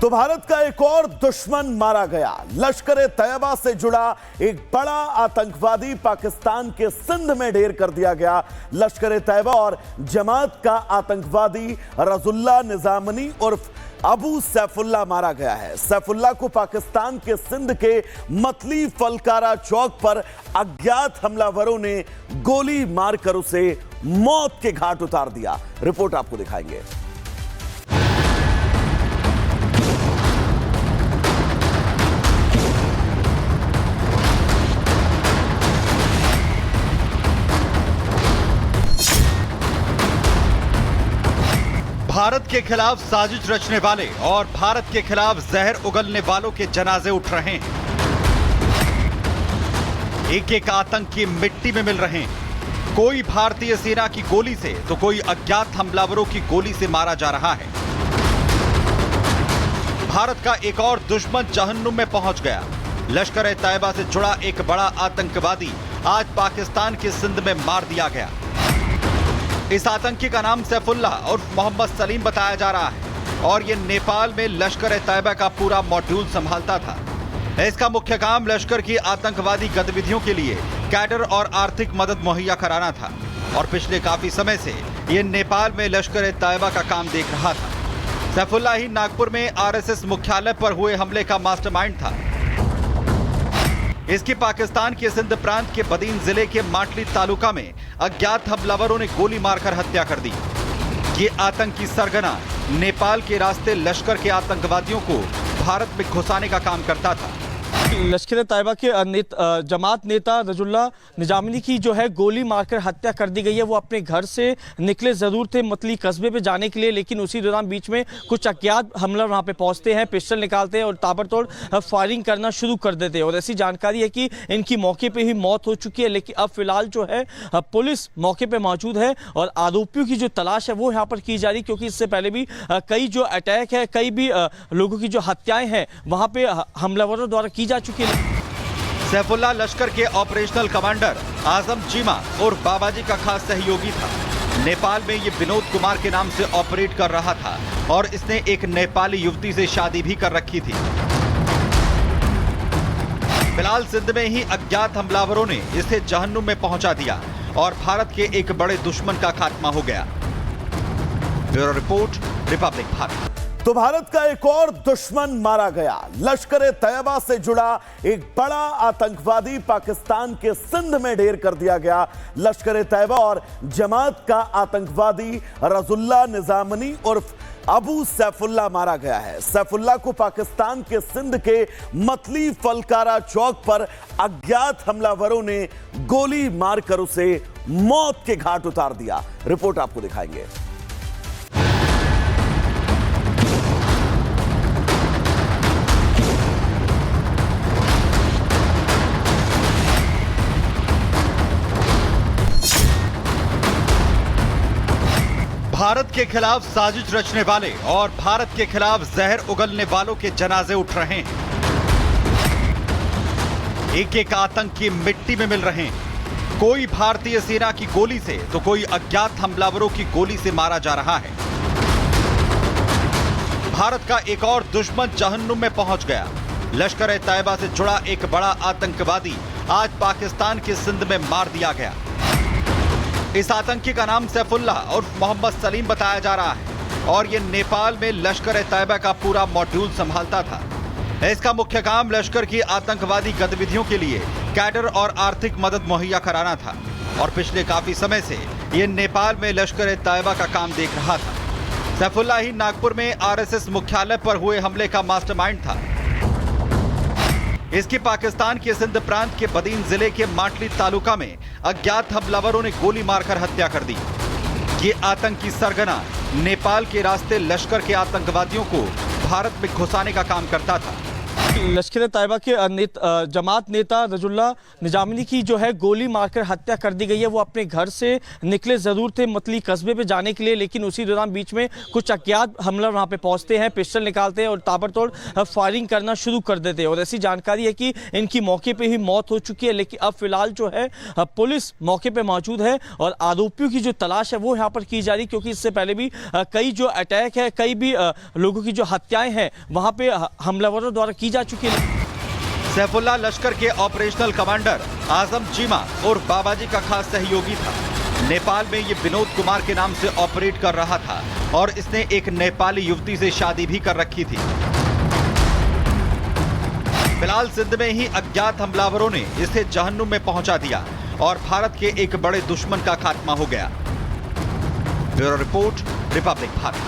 तो भारत का एक और दुश्मन मारा गया। लश्कर तैयबा से जुड़ा एक बड़ा आतंकवादी पाकिस्तान के सिंध में ढेर कर दिया गया। लश्कर तैयबा और जमात का आतंकवादी रजुल्ला निजामनी उर्फ अबू सैफुल्ला मारा गया है। सैफुल्ला को पाकिस्तान के सिंध के मतली फलकारा चौक पर अज्ञात हमलावरों ने गोली मारकर उसे मौत के घाट उतार दिया। रिपोर्ट आपको दिखाएंगे। भारत के खिलाफ साजिश रचने वाले और भारत के खिलाफ जहर उगलने वालों के जनाजे उठ रहे हैं। एक एक आतंकी मिट्टी में मिल रहे हैं। कोई भारतीय सेना की गोली से तो कोई अज्ञात हमलावरों की गोली से मारा जा रहा है। भारत का एक और दुश्मन जहन्नुम में पहुंच गया। लश्कर तैयबा से जुड़ा एक बड़ा आतंकवादी आज पाकिस्तान के सिंध में मार दिया गया। इस आतंकी का नाम सैफुल्ला और मोहम्मद सलीम बताया जा रहा है और यह नेपाल में लश्कर तैयबा का पूरा मॉड्यूल संभालता था। इसका मुख्य काम लश्कर की आतंकवादी गतिविधियों के लिए कैडर और आर्थिक मदद मुहैया कराना था और पिछले काफी समय से यह नेपाल में लश्कर तैयबा का काम देख रहा था। सैफुल्ला ही नागपुर में आरएसएस मुख्यालय पर हुए हमले का मास्टरमाइंड था। इसकी पाकिस्तान के सिंध प्रांत के बदीन जिले के माटली तालुका में अज्ञात हमलावरों ने गोली मारकर हत्या कर दी। ये आतंकी सरगना नेपाल के रास्ते लश्कर के आतंकवादियों को भारत में घुसाने का काम करता था। लश्कर तैयबा के जमात नेता रजुल्ला निजामनी की जो है गोली मारकर हत्या कर दी गई है। वो अपने घर से निकले जरूर थे मतली कस्बे पे जाने के लिए, लेकिन उसी दौरान बीच में कुछ अज्ञात हमला वहां पे पहुंचते हैं, पिस्टल निकालते हैं और ताबड़तोड़ फायरिंग करना शुरू कर देते हैं। और ऐसी जानकारी है कि इनकी मौके पर ही मौत हो चुकी है, लेकिन अब फिलहाल जो है पुलिस मौके पर मौजूद है और आरोपियों की जो तलाश है वो यहाँ पर की जा रही, क्योंकि इससे पहले भी कई जो अटैक है, कई भी लोगों की जो हत्याएं हैं वहां पे हमलावरों द्वारा की जा चुकी है। सैफुल्ला लश्कर के ऑपरेशनल कमांडर आजम चीमा और बाबाजी का खास सहयोगी था। नेपाल में ये विनोद कुमार के नाम से ऑपरेट कर रहा था और इसने एक नेपाली युवती से शादी भी कर रखी थी। फिलहाल सिंध में ही अज्ञात हमलावरों ने इसे जहन्नुम में पहुंचा दिया और भारत के एक बड़े दुश्मन का खात्मा हो गया। Bureau report, Republic Bharat. तो भारत का एक और दुश्मन मारा गया। लश्कर तैयबा से जुड़ा एक बड़ा आतंकवादी पाकिस्तान के सिंध में ढेर कर दिया गया। लश्कर तैयबा और जमात का आतंकवादी रजुल्ला निजामनी उर्फ अबू सैफुल्ला मारा गया है। सैफुल्ला को पाकिस्तान के सिंध के मतली फलकारा चौक पर अज्ञात हमलावरों ने गोली मारकर उसे मौत के घाट उतार दिया। रिपोर्ट आपको दिखाएंगे। भारत के खिलाफ साजिश रचने वाले और भारत के खिलाफ जहर उगलने वालों के जनाजे उठ रहे हैं। एक एक आतंकी मिट्टी में मिल रहे हैं। कोई भारतीय सेना की गोली से तो कोई अज्ञात हमलावरों की गोली से मारा जा रहा है। भारत का एक और दुश्मन जहन्नुम में पहुंच गया। लश्कर तैयबा से जुड़ा एक बड़ा आतंकवादी आज पाकिस्तान के सिंध में मार दिया गया। इस आतंकी का नाम सैफुल्ला और मोहम्मद सलीम बताया जा रहा है और यह नेपाल में लश्कर तैयबा का पूरा मॉड्यूल संभालता था। इसका मुख्य काम लश्कर की आतंकवादी गतिविधियों के लिए कैडर और आर्थिक मदद मुहैया कराना था और पिछले काफी समय से यह नेपाल में लश्कर तैयबा का काम देख रहा था। सैफुल्ला ही नागपुर में आरएसएस मुख्यालय पर हुए हमले का मास्टरमाइंड था। इसकी पाकिस्तान के सिंध प्रांत के बदीन जिले के माटली तालुका में अज्ञात हमलावरों ने गोली मारकर हत्या कर दी। ये आतंकी सरगना नेपाल के रास्ते लश्कर के आतंकवादियों को भारत में घुसाने का काम करता था। लश्कर तैयबा के जमात नेता रजुल्ला निजामी की जो है गोली मारकर हत्या कर दी गई है। वो अपने घर से निकले जरूर थे मतली कस्बे पे जाने के लिए, लेकिन उसी दौरान बीच में कुछ अज्ञात हमलावर वहां पे पहुंचते हैं, पिस्टल निकालते हैं और ताबड़तोड़ फायरिंग करना शुरू कर देते हैं। और ऐसी जानकारी है कि इनकी मौके पे ही मौत हो चुकी है, लेकिन अब फिलहाल जो है पुलिस मौके पे मौजूद है और आरोपियों की जो तलाश है वो यहाँ पर की जा रही, क्योंकि इससे पहले भी कई जो अटैक है, कई भी लोगों की जो हत्याएं हैं वहां पे हमलावरों द्वारा की जा चुकी है। सैफुल्लाह लश्कर के ऑपरेशनल कमांडर आजम चीमा और बाबाजी का खास सहयोगी था। नेपाल में ये विनोद कुमार के नाम से ऑपरेट कर रहा था और इसने एक नेपाली युवती से शादी भी कर रखी थी। फिलहाल सिंध में ही अज्ञात हमलावरों ने इसे जहन्नुम में पहुंचा दिया और भारत के एक बड़े दुश्मन का खात्मा हो गया। Bureau report, Republic Bharat.